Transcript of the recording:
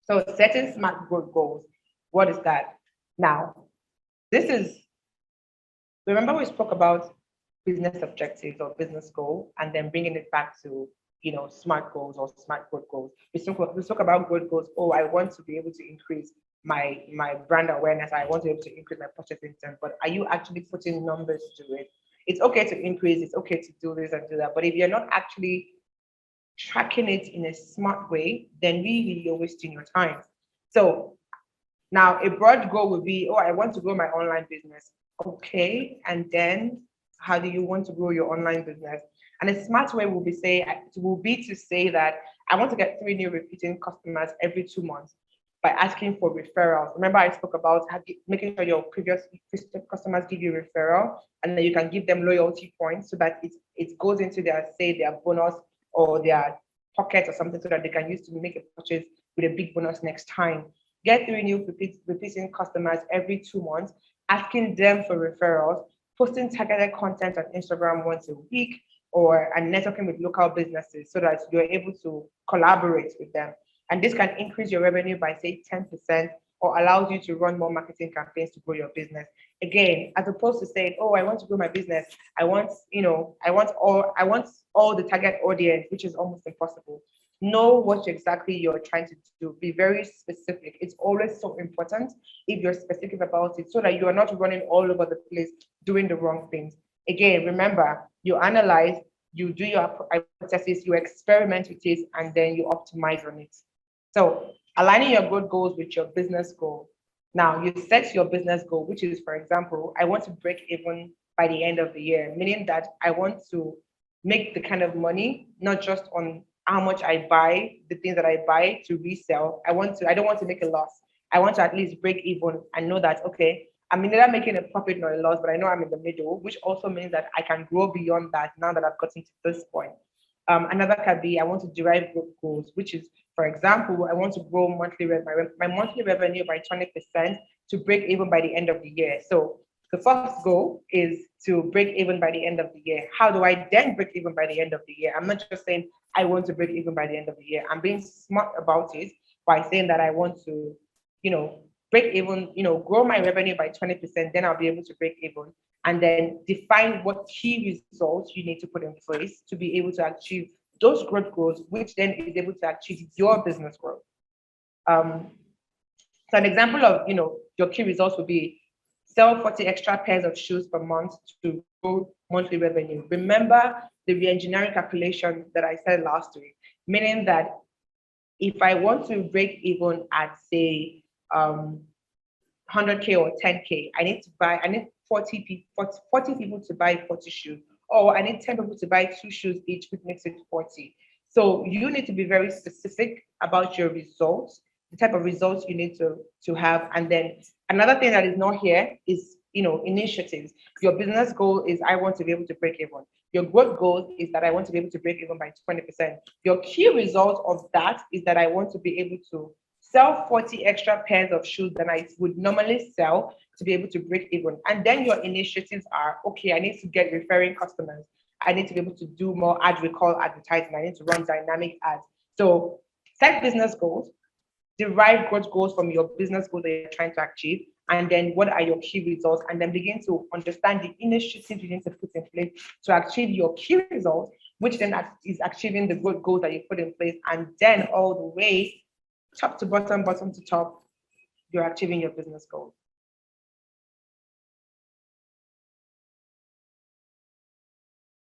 So setting smart growth goals, what is that? Now, this is, remember we spoke about business objectives or business goal and then bringing it back to, smart goals or smart growth goals. We spoke about growth goals. Oh, I want to be able to increase my brand awareness. I want to be able to increase my purchasing intent. But are you actually putting numbers to it? It's okay to increase, it's okay to do this and do that. But if you're not actually tracking it in a smart way, then really you're wasting your time. So now a broad goal would be, oh, I want to grow my online business. Okay, and then how do you want to grow your online business? And a smart way will be to say that I want to get 3 new repeating customers every 2 months by asking for referrals. Remember, I spoke about making sure your previous customers give you referral, and then you can give them loyalty points so that it goes into their bonus or their pocket or something so that they can use to make a purchase with a big bonus next time. Get 3 new repeating customers every 2 months, asking them for referrals, posting targeted content on Instagram once a week, and networking with local businesses so that you're able to collaborate with them. And this can increase your revenue by say 10% or allows you to run more marketing campaigns to grow your business. Again, as opposed to saying, oh, I want to grow my business. I want all the target audience, which is almost impossible. Know what exactly you're trying to do. Be very specific. It's always so important if you're specific about it so that you are not running all over the place doing the wrong things. Again, remember, you analyze, you do your hypothesis, you experiment with it, and then you optimize on it. So aligning your growth goals with your business goal. Now you set your business goal, which is, for example, I want to break even by the end of the year, meaning that I want to make the kind of money, not just on how much I buy, the things that I buy to resell. I don't want to make a loss. I want to at least break even and know that, okay, I'm neither making a profit nor a loss, but I know I'm in the middle, which also means that I can grow beyond that now that I've gotten to this point. Another can be I want to derive growth goals, which is, for example, I want to grow my monthly revenue by 20% to break even by the end of the year. So the first goal is to break even by the end of the year. How do I then break even by the end of the year? I'm not just saying I want to break even by the end of the year. I'm being smart about it by saying that I want to, break even, grow my revenue by 20%, then I'll be able to break even. And then define what key results you need to put in place to be able to achieve those growth goals, which then is able to achieve your business growth. Um, so an example of your key results would be sell 40 extra pairs of shoes per month to grow monthly revenue. Remember the re-engineering calculation that I said last week, meaning that if I want to break even at say 100K or 10K, I need 40 people to buy 40 shoes, or I need 10 people to buy 2 shoes each, which makes it 40. So you need to be very specific about your results, the type of results you need to have. And then another thing that is not here is initiatives. Your business goal is I want to be able to break even. Your growth goal is that I want to be able to break even by 20%. Your key result of that is that I want to be able to sell 40 extra pairs of shoes than I would normally sell to be able to break even. And then your initiatives are, okay, I need to get referring customers. I need to be able to do more ad recall advertising. I need to run dynamic ads. So set business goals, derive growth goals from your business goals that you're trying to achieve, and then what are your key results, and then begin to understand the initiatives you need to put in place to achieve your key results, which then is achieving the growth goals that you put in place, and then all the way top to bottom, bottom to top, you're achieving your business goals.